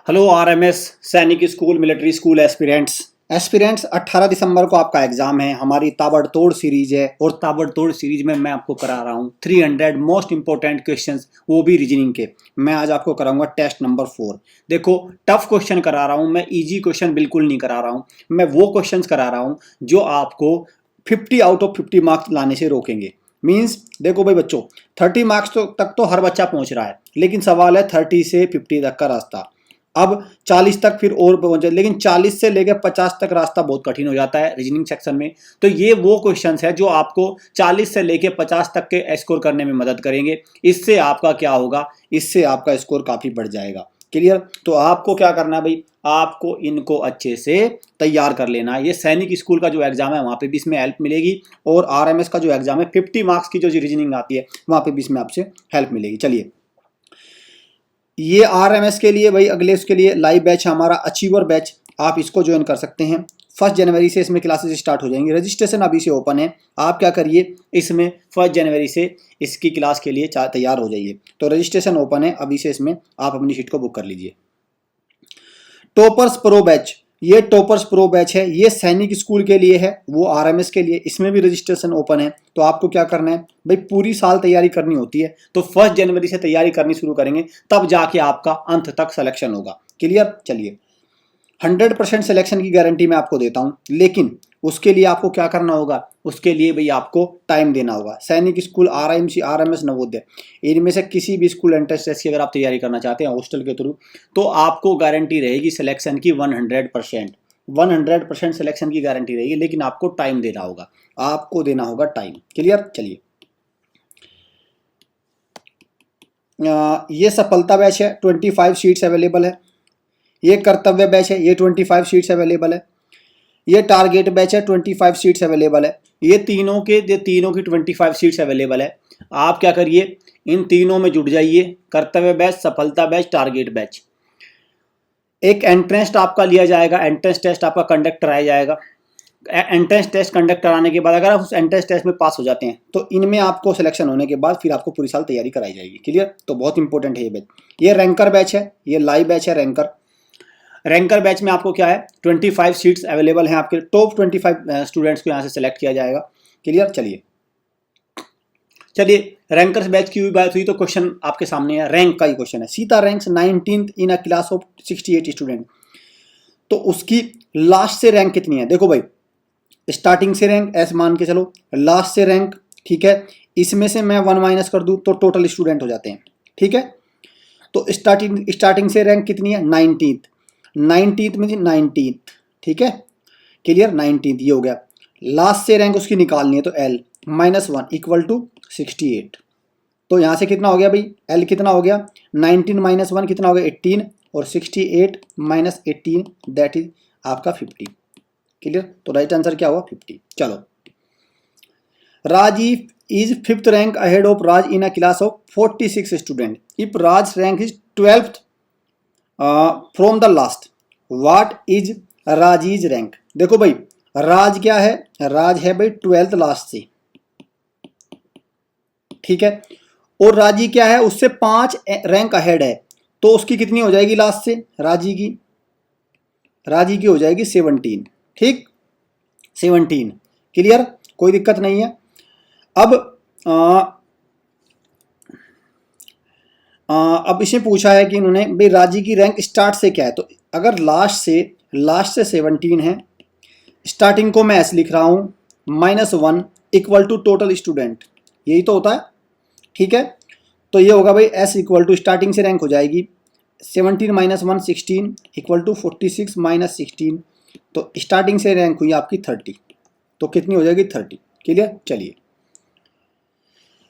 Hello RMS सैनिक school military school aspirants 18 दिसंबर को आपका एग्जाम है। हमारी ताबड़तोड़ सीरीज है और ताबड़तोड़ सीरीज में मैं आपको करा रहा हूँ 300 मोस्ट इंपॉर्टेंट क्वेश्चंस, वो भी रीजनिंग के। मैं आज आपको कराऊंगा टेस्ट नंबर 4। देखो, टफ क्वेश्चन करा रहा हूँ मैं, इजी क्वेश्चन बिल्कुल नहीं करा रहा हूँ। मैं वो क्वेश्चंस करा रहा हूँ जो आपको 50 आउट ऑफ 50 मार्क्स लाने से रोकेंगे। मीन्स देखो भाई बच्चों, 30 मार्क्स तक तो हर बच्चा पहुंच रहा है, लेकिन सवाल है 30 से 50 तक का रास्ता। अब 40 तक फिर और पहुंचे, लेकिन 40 से लेकर 50 तक रास्ता बहुत कठिन हो जाता है रीजनिंग सेक्शन में। तो ये वो क्वेश्चंस है जो आपको 40 से लेकर 50 तक के स्कोर करने में मदद करेंगे। इससे आपका क्या होगा, इससे आपका स्कोर काफी बढ़ जाएगा। क्लियर? तो आपको क्या करना है भाई, आपको इनको अच्छे से तैयार कर लेना है। ये सैनिक स्कूल का जो एग्जाम है वहां पे भी इसमें हेल्प मिलेगी, और आरएमएस का जो एग्जाम है 50 मार्क्स की जो रीजनिंग आती है वहां पे भी इसमें आपसे हेल्प मिलेगी। चलिए, ये आरएमएस के लिए भाई अगले उसके लिए लाइव बैच है हमारा, अचीवर बैच। आप इसको ज्वाइन कर सकते हैं। 1 जनवरी से इसमें क्लासेस स्टार्ट हो जाएंगी। रजिस्ट्रेशन अभी से ओपन है। आप क्या करिए, इसमें 1 जनवरी से इसकी क्लास के लिए तैयार हो जाइए। तो रजिस्ट्रेशन ओपन है अभी से, इसमें आप अपनी सीट को बुक कर लीजिए। टॉपर्स प्रो बैच, ये टॉपर्स प्रो बैच है, ये सैनिक स्कूल के लिए है, वो आरएमएस के लिए। इसमें भी रजिस्ट्रेशन ओपन है। तो आपको क्या करना है भाई, पूरी साल तैयारी करनी होती है। तो 1 जनवरी से तैयारी करनी शुरू करेंगे, तब जाके आपका अंत तक सिलेक्शन होगा। क्लियर? चलिए, 100% सिलेक्शन की गारंटी मैं आपको देता हूं, लेकिन उसके लिए आपको क्या करना होगा, उसके लिए भाई आपको टाइम देना होगा। सैनिक स्कूल, आरआईएमसी, आरएमएस, नवोदय, इनमें से किसी भी स्कूल एंट्रेंस टेस्ट की अगर आप तैयारी करना चाहते हैं हॉस्टल के थ्रू, तो आपको गारंटी रहेगी सिलेक्शन की 100% सिलेक्शन की गारंटी रहेगी, लेकिन आपको टाइम देना होगा, आपको देना होगा टाइम। क्लियर? चलिए, ये सफलता बैच है, 25 सीट्स अवेलेबल है। ये कर्तव्य बैच है, ये 25 सीट्स अवेलेबल है। ये टारगेट बैच है, 25 सीट्स अवेलेबल है। ये तीनों की 25 सीट्स अवेलेबल है। आप क्या करिए, इन तीनों में जुड़ जाइए, कर्तव्य बैच, सफलता बैच, टारगेट बैच। एक एंट्रेंस आपका लिया जाएगा, एंट्रेंस टेस्ट आपका कंडक्ट कराया जाएगा। एंट्रेंस टेस्ट कंडक्ट कराने के बाद अगर आप उस एंट्रेंस टेस्ट में पास हो जाते हैं, तो इनमें आपको सिलेक्शन होने के बाद फिर आपको पूरी साल तैयारी कराई जाएगी। क्लियर? तो बहुत इंपॉर्टेंट है ये बैच। ये रैंकर बैच है, ये लाइव बैच है रैंकर बैच में आपको क्या है, 25 सीट्स अवेलेबल हैं आपके। टॉप 25 स्टूडेंट्स को यहाँ से सेलेक्ट किया जाएगा। क्लियर? चलिए, रैंकर्स बैच की भी बात हुई तो क्वेश्चन आपके सामने है, रैंक का ही क्वेश्चन है। Sita ranks 19th in a class of 68 student. तो उसकी लास्ट से रैंक कितनी है? देखो भाई, स्टार्टिंग से रैंक ऐसे मान के चलो, लास्ट से रैंक, ठीक है, इसमें से मैं 1 माइनस कर दूं तो टोटल स्टूडेंट हो जाते हैं। ठीक है, तो स्टार्टिंग से रैंक कितनी है? 19th में 19th। ठीक है, क्लियर? 19th ये हो गया। लास्ट से रैंक उसकी निकालनी है, तो L -1 इक्वल टू 68। तो यहां से कितना हो गया भाई, L कितना हो गया, 19 - 1 कितना हो गया, 18, और 68 - 18 दैट इज आपका 50। क्लियर? तो राइट आंसर क्या हुआ, 50। चलो, Rajiv is 5th rank ahead of Raj in a class of 46 students. If Raj rank is 12th from the last, what is Rajiv's rank? देखो भाई, राज क्या है, राज है भाई 12th लास्ट से। ठीक है, और राजी क्या है, उससे 5 रैंक अहेड है, तो उसकी कितनी हो जाएगी लास्ट से, राजी की हो जाएगी 17। ठीक, 17। क्लियर? कोई दिक्कत नहीं है। अब इसमें पूछा है कि इन्होंने भाई राजी की रैंक स्टार्ट से क्या है, तो अगर लास्ट से 17 है, स्टार्टिंग को मैं ऐसे लिख रहा हूं, -1 इक्वल टू टोटल स्टूडेंट, यही तो होता है। ठीक है, तो ये होगा भाई S इक्वल टू स्टार्टिंग से रैंक हो जाएगी 17 - 1 16 इक्वल टू 46 - 16, तो स्टार्टिंग से रैंक हुई आपकी 30, तो कितनी हो जाएगी, 30। क्लियर? चलिए,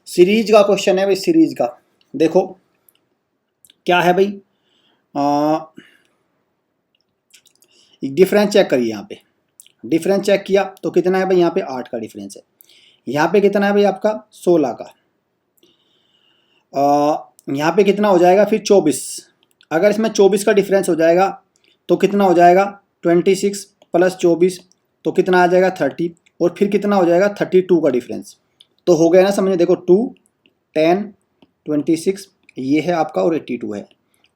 सीरीज का क्वेश्चन है भाई, सीरीज का देखो क्या है भाई, डिफरेंस चेक करिए। यहाँ पे डिफरेंस चेक किया तो कितना है भाई, यहाँ पे 8 का डिफरेंस है। यहाँ पे कितना है भाई आपका, 16 का। यहाँ पे कितना हो जाएगा फिर, 24। अगर इसमें 24 का डिफरेंस हो जाएगा तो कितना हो जाएगा, 26 + 24, तो कितना आ जाएगा, 30। और फिर कितना हो जाएगा, 32 का डिफरेंस। तो हो गया ना समझे, देखो 2 10 26 ये है आपका, और 82 है।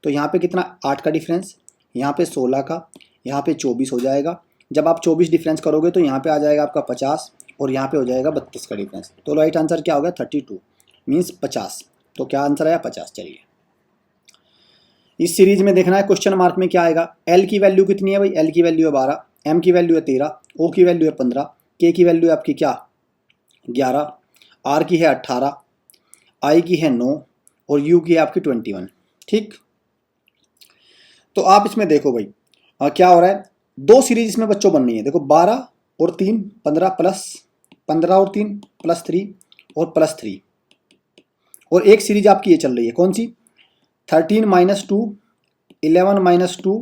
तो यहाँ पे कितना, 8 का डिफरेंस, यहाँ पे 16 का, यहाँ पे 24 हो जाएगा। जब आप 24 डिफरेंस करोगे तो यहाँ पे आ जाएगा आपका 50 और यहाँ पे हो जाएगा 32 का डिफरेंस। तो राइट आंसर क्या हो गया 32 मीन्स 50। तो क्या आंसर आया 50। चलिए इस सीरीज में देखना है क्वेश्चन मार्क में क्या आएगा। एल की वैल्यू कितनी है भाई, एल की वैल्यू है 12, एम की वैल्यू है 13, ओ की वैल्यू है 15, के की वैल्यू है आपकी क्या 11, आर की है 18, आई की है 9 और यू की है आपकी 21। ठीक, तो आप इसमें देखो भाई क्या हो रहा है, दो सीरीज इसमें बच्चों बननी है। देखो 12 और 3 15 प्लस 15 और 3 प्लस 3 और प्लस 3, और एक सीरीज आपकी ये चल रही है कौन सी 13 - 2 11 - 2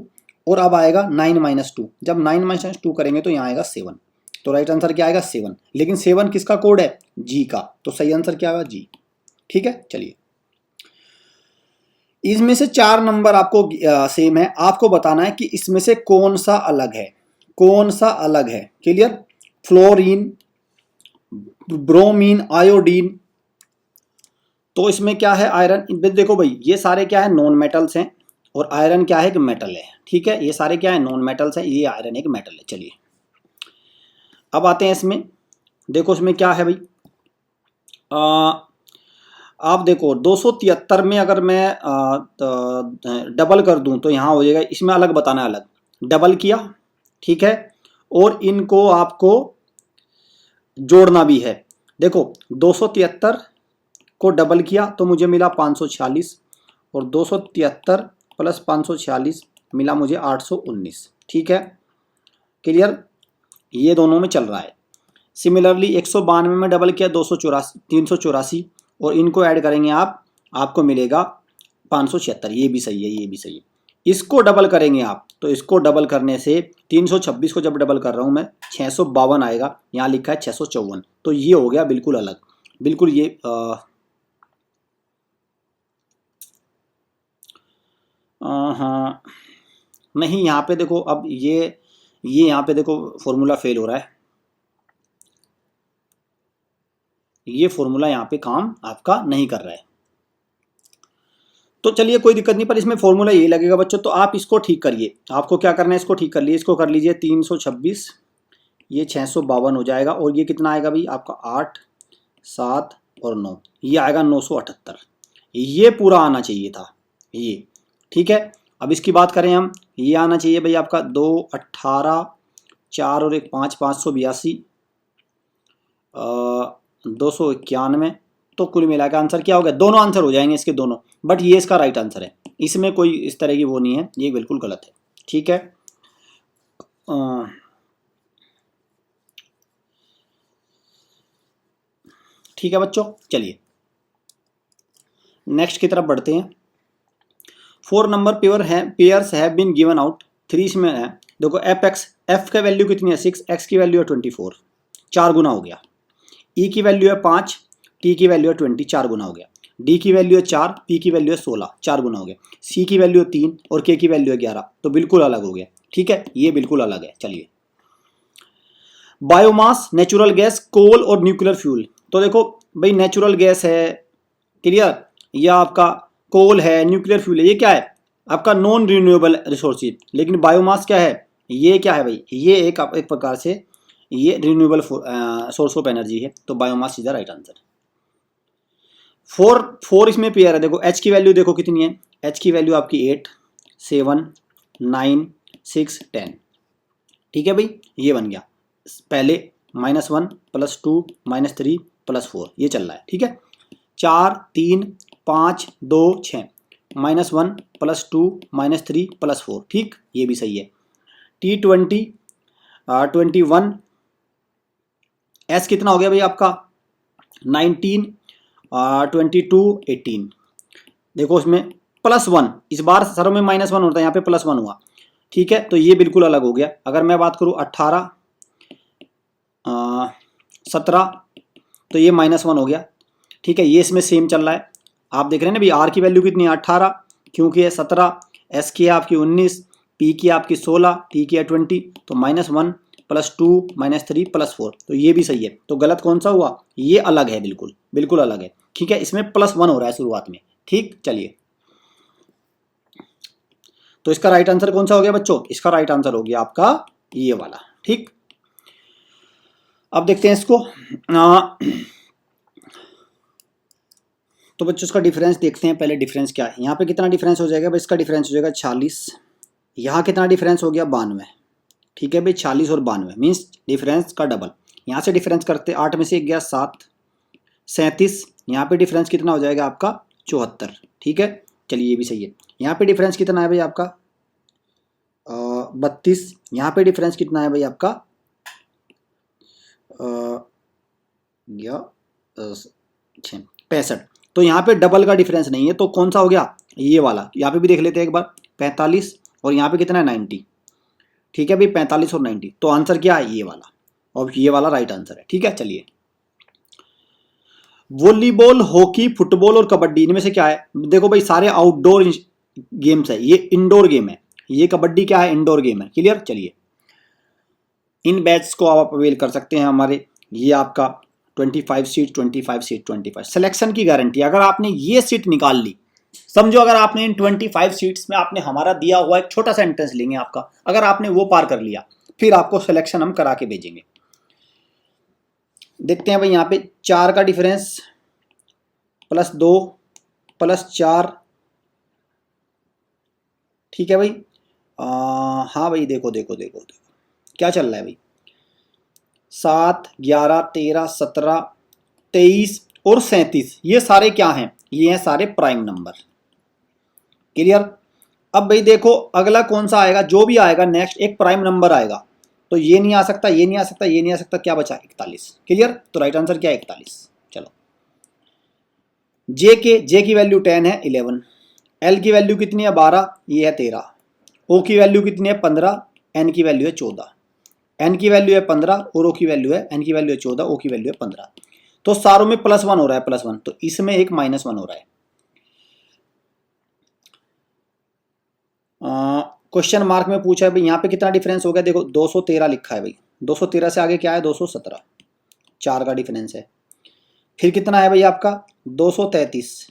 और अब आएगा 9 - 2। जब 9 - 2 करेंगे तो यहाँ आएगा 7। तो राइट आंसर क्या आएगा 7। लेकिन 7 किसका कोड है, जी का। तो सही आंसर क्या आएगा जी। ठीक है, चलिए इसमें से 4 नंबर आपको सेम है, आपको बताना है कि इसमें से कौन सा अलग है, कौन सा अलग है। Clear, fluorine, bromine, iodine. तो इसमें क्या है आयरन। देखो भाई ये सारे क्या है नॉन मेटल्स हैं और आयरन क्या है कि मेटल है। ठीक है, ये सारे क्या है नॉन मेटल्स हैं, ये आयरन एक मेटल है। चलिए अब आते हैं इसमें, देखो इसमें क्या है भाई आप देखो 273 में अगर मैं डबल कर दूं तो यहाँ हो जाएगा। इसमें अलग बताना है, अलग डबल किया, ठीक है, और इनको आपको जोड़ना भी है। देखो 273 को डबल किया तो मुझे मिला 546 और 273 प्लस 546 मिला मुझे 819। ठीक है, क्लियर, ये दोनों में चल रहा है। सिमिलरली 192 में डबल किया 384 और इनको ऐड करेंगे आप, आपको मिलेगा 576। ये भी सही है, ये भी सही है। इसको डबल करेंगे आप तो इसको डबल करने से 326 को जब डबल कर रहा हूँ मैं 652 आएगा, यहाँ लिखा है 654। तो ये हो गया बिल्कुल अलग, बिल्कुल ये हाँ नहीं, यहाँ पे देखो अब ये यहाँ पे देखो फॉर्मूला फेल हो रहा है, ये फॉर्मूला यहाँ पे काम आपका नहीं कर रहा है। तो चलिए कोई दिक्कत नहीं, पर इसमें फॉर्मूला यही लगेगा बच्चों। तो आप इसको ठीक करिए, आपको क्या करना है इसको ठीक कर लीजिए, इसको कर लीजिए 326, ये 652 हो जाएगा और ये कितना आएगा भाई आपका 8 7 और 9, ये आएगा 978। ये पूरा आना चाहिए था ये। ठीक है, अब इसकी बात करें हम, ये आना चाहिए भाई आपका 2 18 4 और 1 5 582 291। तो कुल मिला के आंसर क्या हो गया, दोनों आंसर हो जाएंगे इसके दोनों, बट ये इसका राइट आंसर है, इसमें कोई इस तरह की वो नहीं है, ये बिल्कुल गलत है। ठीक है, ठीक है बच्चों, चलिए नेक्स्ट की तरफ बढ़ते हैं। 4 number pairs have been given out 3 इसमें है। देखो एफ का वैल्यू कितनी है 6, एक्स की वैल्यू है 24, 4 गुना हो गया। ई की वैल्यू है 5, टी की वैल्यू है 20, 4 गुना हो गया। डी की वैल्यू है 4, पी की वैल्यू है 16, 4 गुना हो गया। सी की वैल्यू है 3 और के की वैल्यू है 11, तो बिल्कुल अलग हो गया। ठीक है, ये बिल्कुल अलग है। चलिए बायोमास, नेचुरल गैस, कोल और न्यूक्लियर फ्यूल। तो देखो भाई नेचुरल गैस है, क्लियर, या आपका कोल है, न्यूक्लियर फ्यूल है, ये क्या है आपका नॉन रिन्यूएबल रिसोर्सेज। लेकिन बायोमास क्या है, ये क्या है भाई, ये एक प्रकार से ये रिन्यूएबल सोर्स ऑफ एनर्जी है। तो biomass is the right answer. 4 इसमें पेयर है। देखो एच की वैल्यू देखो कितनी है, एच की वैल्यू आपकी 8 7 9 6 10। ठीक है भाई, ये बन गया। पहले -1 +2 -3 +4 ये चल रहा है। ठीक है, 4 3 5 2 6 -1 +2 -3 +4। ठीक, ये भी सही है। T20 21, एस कितना हो गया भाई आपका 19 22 18। देखो इसमें +1, इस बार सरों में -1 होता है, यहाँ पे +1 हुआ। ठीक है, तो ये बिल्कुल अलग हो गया। अगर मैं बात करूँ 18 17, तो ये -1 हो गया। ठीक है, ये इसमें सेम चल रहा है। आप देख रहे हैं ना भाई आर की वैल्यू कितनी है 18, क्योंकि है 17, एस की है आपकी 19, पी की आपकी 16, टी की है 20, तो -1 +2 -3 +4, तो ये भी सही है। तो गलत कौन सा हुआ, ये अलग है, बिल्कुल बिल्कुल अलग है। ठीक है, इसमें +1 हो रहा है शुरुआत में। ठीक, चलिए तो इसका राइट आंसर कौन सा हो गया बच्चों? इसका राइट आंसर हो गया आपका ये वाला। ठीक, अब देखते हैं इसको। तो बच्चों इसका डिफरेंस देखते हैं पहले। डिफरेंस क्या है? यहाँ पे कितना डिफरेंस हो जाएगा भाई? इसका डिफरेंस हो जाएगा 46। यहाँ कितना डिफरेंस हो गया? 92। ठीक है भाई, 46 और 92 मीन्स डिफरेंस का डबल। यहाँ से डिफरेंस करते 8 में से 1 गया 7, 37। यहाँ पे डिफरेंस कितना हो जाएगा आपका? 74। ठीक है, चलिए ये भी सही है। यहाँ पे डिफरेंस कितना है भाई आपका? 32। यहाँ पे डिफरेंस कितना है भाई आपका? 65। तो यहाँ पे डबल का डिफरेंस नहीं है, तो कौन सा हो गया? ये वाला। यहाँ पे भी देख लेते हैं एक बार। 45 और यहाँ पे कितना है? 90। ठीक है भाई, 45 और 90, तो आंसर क्या है? ये वाला, और ये वाला राइट आंसर है। ठीक है, चलिए। वॉलीबॉल, हॉकी, फुटबॉल और कबड्डी, इनमें से क्या है? देखो भाई सारे आउटडोर गेम्स है, ये इंडोर गेम है। ये कबड्डी क्या है? इंडोर गेम है। क्लियर, चलिए। इन बैच को आप अवेल कर सकते हैं हमारे। ये आपका 25 सीट 25 सीट 25 सिलेक्शन की गारंटी। अगर आपने ये सीट निकाल ली, समझो अगर आपने इन 25 सीट्स में आपने हमारा दिया हुआ एक छोटा सा एंट्रेंस लेंगे आपका, अगर आपने वो पार कर लिया, फिर आपको सिलेक्शन हम करा के भेजेंगे। देखते हैं भाई, यहाँ पे 4 का डिफरेंस +2 +4। ठीक है भाई। हाँ भाई, देखो देखो देखो देखो क्या चल रहा है भाई। 7, 11, 13, 17, 23 और 37, ये सारे क्या हैं? ये हैं सारे प्राइम नंबर। क्लियर। अब भाई देखो अगला कौन सा आएगा? जो भी आएगा नेक्स्ट एक प्राइम नंबर आएगा, तो ये नहीं आ सकता, ये नहीं आ सकता, ये नहीं आ सकता। क्या बचा? 41। क्लियर, तो राइट आंसर क्या है? 41। चलो। जे की वैल्यू 10 है, 11। एल की वैल्यू कितनी है? 12, ये है 13। ओ की वैल्यू कितनी है? 15। एन की वैल्यू है 14। एन की वैल्यू है 15 और ओ की वैल्यू है, एन की वैल्यू है 14, ओ की वैल्यू है 15। तो सारों में +1 हो रहा है, +1, तो इसमें एक -1 हो रहा है। क्वेश्चन मार्क में पूछा है भाई यहाँ पे कितना डिफरेंस हो गया? देखो 213 लिखा है भाई। 213 से आगे क्या है? 217। 4 का डिफरेंस है। फिर कितना है भाई आपका? 233।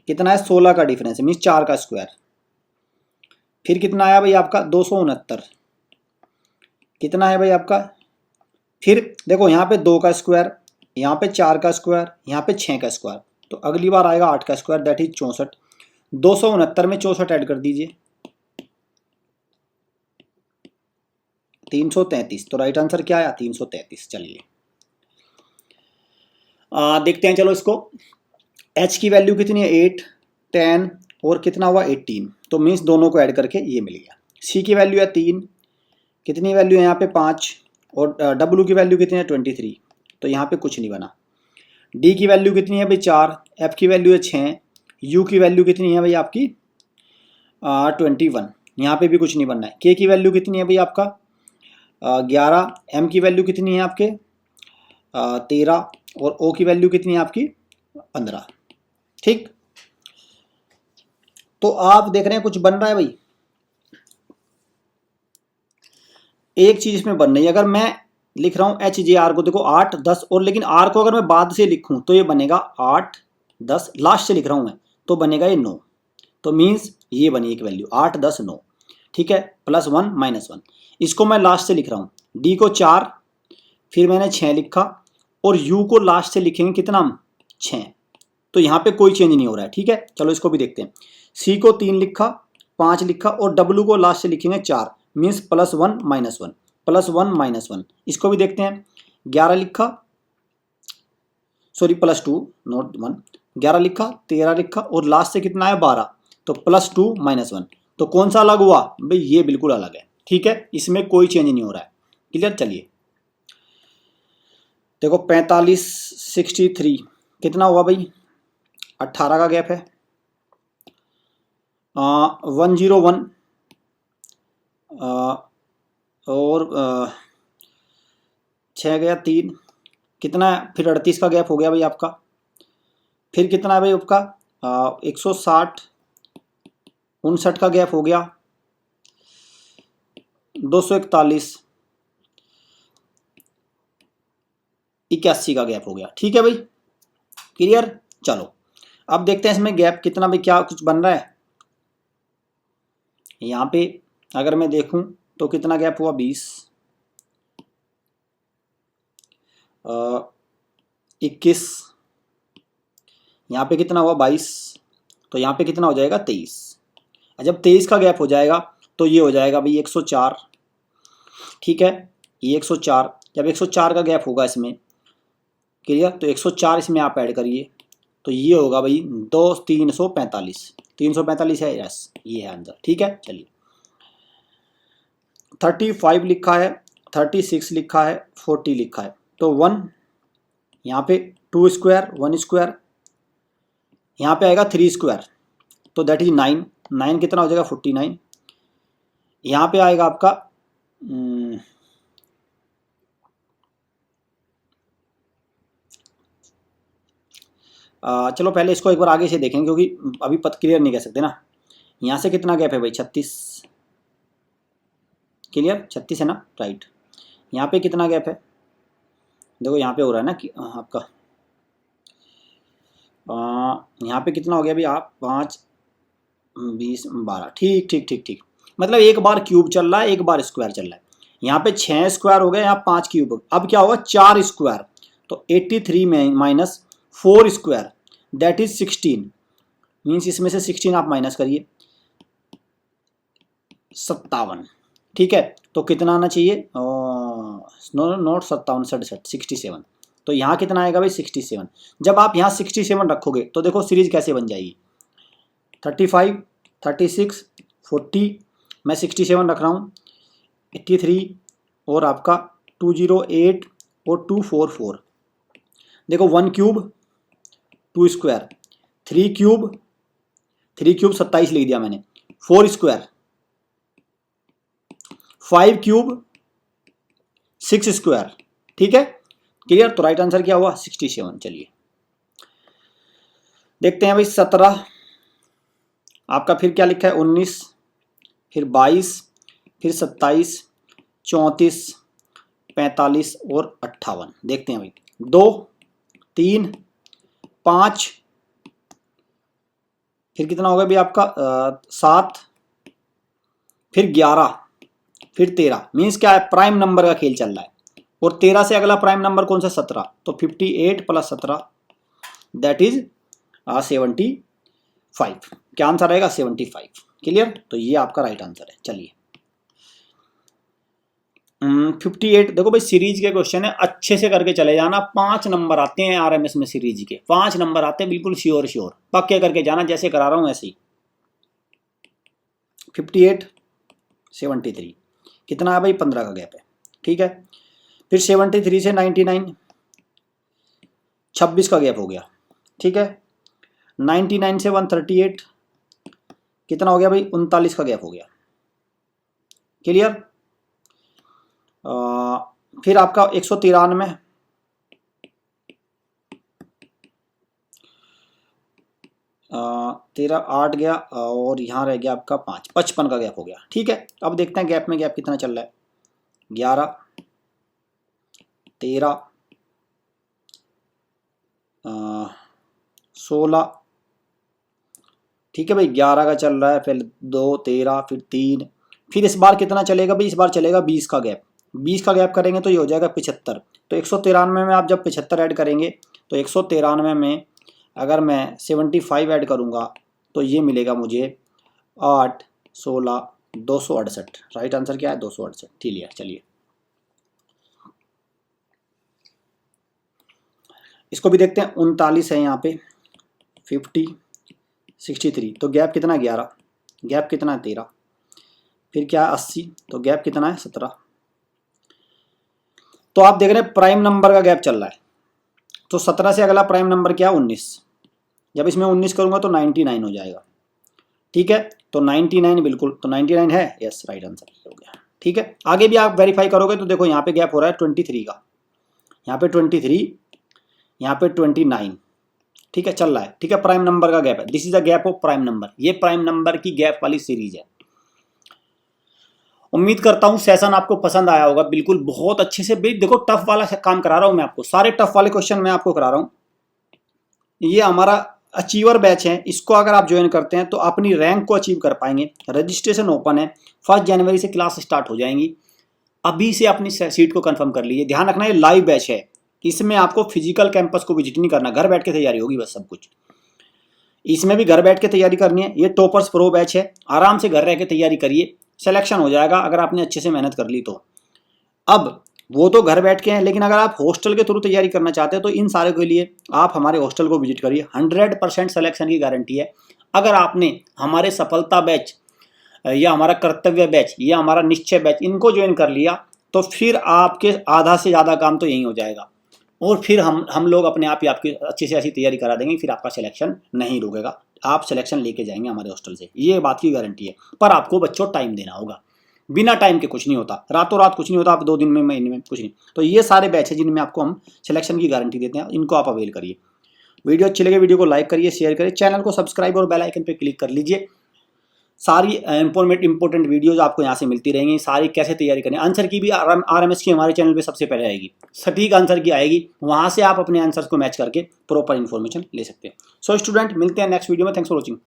कितना है? 16 का डिफरेंस है, मीन्स 4 का स्क्वायर। फिर कितना आया भाई आपका? 269। कितना है भाई आपका? फिर देखो यहाँ पे 2 का स्क्वायर, यहाँ पे 4 का स्क्वायर, यहाँ पे 6 का स्क्वायर, तो अगली बार आएगा 8 का स्क्वायर, दैट इज 64। 269 में 64 ऐड कर दीजिए, 333। तो राइट आंसर क्या आया? 333। चलिए देखते हैं। चलो इसको। एच की वैल्यू कितनी है? 8, 10 और कितना हुआ? 18। तो मीन्स दोनों को ऐड करके ये मिल गया। सी की वैल्यू है 3। कितनी वैल्यू है यहाँ पे? 5। और डब्ल्यू की वैल्यू कितनी है? 23। तो यहाँ पे कुछ नहीं बना। डी की वैल्यू कितनी है भाई? 4। एफ की वैल्यू है 6। यू की वैल्यू कितनी है भाई आपकी? 21। यहाँ पे भी कुछ नहीं बनना है। के की वैल्यू कितनी है भाई आपका? 11। एम की वैल्यू कितनी है आपके? 13। और ओ की वैल्यू कितनी है आपकी? 15। ठीक, तो आप देख रहे हैं कुछ बन रहा है भाई। एक चीज इसमें बन रही है। अगर मैं लिख रहा हूं HJR को, देखो 8, 10 और, लेकिन आर को अगर मैं बाद से लिखूं तो ये बनेगा 8, 10, लास्ट से लिख रहा हूं मैं तो बनेगा ये 9। तो मीन्स ये बनी एक वैल्यू 8, 10, 9। ठीक है, +1 -1। इसको मैं लास्ट से लिख रहा हूं। डी को 4, फिर मैंने 6 लिखा, और यू को लास्ट से लिखेंगे कितना हम? 6। तो यहाँ पे कोई चेंज नहीं हो रहा है। ठीक है, चलो इसको भी देखते हैं। सी को 3 लिखा, 5 लिखा, और डब्ल्यू को लास्ट से लिखेंगे 4, मीन्स +1 -1, +1 -1। इसको भी देखते हैं। 11 लिखा, सॉरी +2 नॉट 1, 11 लिखा, 13 लिखा, और लास्ट से कितना है? 12। तो +2 -1। तो कौन सा अलग हुआ भाई? ये बिल्कुल अलग है। ठीक है, इसमें कोई चेंज नहीं हो रहा है। क्लियर, चलिए देखो 45, 63 कितना हुआ भाई? 18 का गैप है। 101 और 6 गया 3, कितना है? फिर 38 का गैप हो गया भाई आपका। फिर कितना है भाई आपका? 160, 59 का गैप हो गया। 241, 81 का गैप हो गया। ठीक है भाई, क्लियर। चलो अब देखते हैं इसमें गैप कितना भाई, क्या कुछ बन रहा है? यहाँ पे अगर मैं देखूं तो कितना गैप हुआ 20, 21, यहाँ पे कितना हुआ 22, तो यहाँ पे कितना हो जाएगा 23। जब 23 का गैप हो जाएगा तो ये हो जाएगा भाई 104। ठीक है, ये 104, जब 104 का गैप होगा इसमें, क्लियर, तो 104 इसमें आप ऐड करिए तो ये होगा भाई 345। 345 है, यस ये है आंसर। ठीक है, चलिए 35 लिखा है, 36 लिखा है, 40 लिखा है, तो 1 यहाँ पे 2 स्क्वायर 1 स्क्वायर, यहाँ पे आएगा 3 स्क्वायर तो दैट इज 9। 9 कितना हो जाएगा 49। यहाँ पे आएगा आपका चलो पहले इसको एक बार आगे से देखेंगे क्योंकि अभी पत क्लियर नहीं कह सकते ना। यहाँ से कितना गैप है भाई 36, क्लियर 36 है ना, राइट। यहाँ पे कितना गैप है, देखो यहाँ पे हो रहा है ना कि आपका यहाँ पे कितना हो गया भाई आप 5 20 12, ठीक ठीक ठीक ठीक, मतलब एक बार क्यूब चल रहा है एक बार स्क्वायर चल रहा है। यहाँ पे 6 स्क्वायर हो गए, यहाँ 5 क्यूब, अब क्या होगा 4 स्क्वायर, तो 83 में minus 4 square that is 16, means इसमें से 16 आप माइनस करिए 57। ठीक है, तो कितना आना चाहिए, नोट 57 67 67, तो यहाँ कितना आएगा भाई 67। जब आप यहाँ 67 रखोगे तो देखो सीरीज कैसे बन जाएगी, 35 36 40, मैं 67 रख रहा हूँ, 83 और आपका 208 और 244, देखो 1 क्यूब 2 स्क्वायर, 3 क्यूब 27 लिख दिया मैंने, 4 स्क्वायर, 5 क्यूब 6 स्क्वायर। ठीक है, क्लियर, तो राइट आंसर क्या हुआ 67। चलिए देखते हैं भाई 17 आपका, फिर क्या लिखा है 19, फिर 22, फिर 27 34 45 और 58। देखते हैं भाई 2 3 5, फिर कितना होगा भाई आपका 7, फिर 11, फिर 13, मीन्स क्या है प्राइम नंबर का खेल चल रहा है, और 13 से अगला प्राइम नंबर कौन सा 17, तो 58 प्लस 17 दैट इज 75। क्या आंसर आएगा 75, क्लियर, तो ये आपका राइट आंसर है। चलिए 58, देखो भाई सीरीज के क्वेश्चन है, अच्छे से करके चले जाना, 5 नंबर आते हैं आरएमएस में, सीरीज के 5 नंबर आते हैं, बिल्कुल श्योर पक्के करके जाना, जैसे करा रहा हूं ऐसे ही। 58 73 कितना है भाई 15 का गैप है। ठीक है, फिर 73 से 99 26 का गैप हो गया। ठीक है, 99 से 138 कितना हो गया भाई 39 का गैप हो गया, क्लियर। फिर आपका 193 13 8 गया, और यहाँ रह गया आपका 5, 55 का गैप हो गया। ठीक है, अब देखते हैं गैप में गैप कितना चल रहा है, 11 13 16। ठीक है भाई 11 का चल रहा है, फिर 2 13, फिर 3, फिर इस बार कितना चलेगा भाई, इस बार चलेगा 20 का गैप। 20 का गैप करेंगे तो ये हो जाएगा 75। तो 193 में आप जब 75 ऐड करेंगे तो 193 में अगर मैं 75 ऐड करूँगा तो ये मिलेगा मुझे 8 16 268। राइट आंसर क्या है 268, ठीक है। चलिए इसको भी देखते हैं, 39 है यहाँ पे, 50 63, तो गैप कितना 11, गैप कितना है 13, फिर क्या है 80, तो गैप कितना है 17। तो आप देख रहे हैं प्राइम नंबर का गैप चल रहा है, तो 17 से अगला प्राइम नंबर क्या है 19, जब इसमें 19 करूंगा तो 99 हो जाएगा। ठीक है, तो 99 बिल्कुल, तो 99 है, यस राइट आंसर हो गया। ठीक है, आगे भी आप वेरीफाई करोगे तो देखो यहाँ पे गैप हो रहा है 23 का, यहाँ पे 23, यहाँ पे 29। ठीक है, चल रहा है। ठीक है, प्राइम नंबर का गैप है, this is the gap of prime number, ये प्राइम नंबर की गैप वाली सीरीज है। उम्मीद करता हूं सेशन आपको पसंद आया होगा, बिल्कुल बहुत अच्छे से। देखो टफ वाला काम करा रहा हूं मैं आपको, सारे टफ वाले क्वेश्चन मैं आपको करा रहा हूं। ये हमारा अचीवर बैच है, इसको अगर आप ज्वाइन करते हैं तो अपनी रैंक को अचीव कर पाएंगे। रजिस्ट्रेशन ओपन है, 1 जनवरी से क्लास स्टार्ट हो जाएंगी। अभी से अपनी सीट को कंफर्म कर लीजिए। ध्यान रखना ये लाइव बैच है, इसमें आपको फिजिकल कैंपस को विजिट नहीं करना, घर बैठ के तैयारी होगी बस सब कुछ। इसमें भी घर बैठ के तैयारी करनी है। ये टॉपर्स प्रो बैच है, आराम से घर रह के तैयारी करिए, सिलेक्शन हो जाएगा अगर आपने अच्छे से मेहनत कर ली तो। अब वो तो घर बैठ के हैं, लेकिन अगर आप हॉस्टल के थ्रू तैयारी करना चाहते हैं तो इन सारे के लिए आप हमारे हॉस्टल को विजिट करिए। 100% सिलेक्शन की गारंटी है। अगर आपने हमारे सफलता बैच या हमारा कर्तव्य बैच या हमारा निश्चय बैच इनको ज्वाइन कर लिया तो फिर आपके आधा से ज़्यादा काम तो यही हो जाएगा, और फिर हम लोग अपने आप ही आपकी अच्छी से अच्छी तैयारी करा देंगे। फिर आपका सिलेक्शन नहीं रुकेगा, आप सिलेक्शन लेके जाएंगे हमारे हॉस्टल से, ये बात की गारंटी है। पर आपको बच्चों टाइम देना होगा, बिना टाइम के कुछ नहीं होता, रातों रात कुछ नहीं होता, आप 2 दिन में महीने में कुछ नहीं। तो ये सारे बैच है जिनमें आपको हम सिलेक्शन की गारंटी देते हैं, इनको आप अवेल करिए। वीडियो अच्छी लगे वीडियो को लाइक करिए, शेयर करिए, चैनल को सब्सक्राइब और बेल आइकन पर क्लिक कर लीजिए। सारी इंपॉर्टेंट वीडियोज आपको यहाँ से मिलती रहेंगी। सारी कैसे तैयारी करनी, आंसर की भी RMS की हमारे चैनल पे सबसे पहले आएगी, सटीक आंसर की आएगी, वहाँ से आप अपने आंसर्स को मैच करके प्रॉपर इन्फॉर्मेशन ले सकते हैं। सो स्टूडेंट, मिलते हैं नेक्स्ट वीडियो में। Thanks for watching.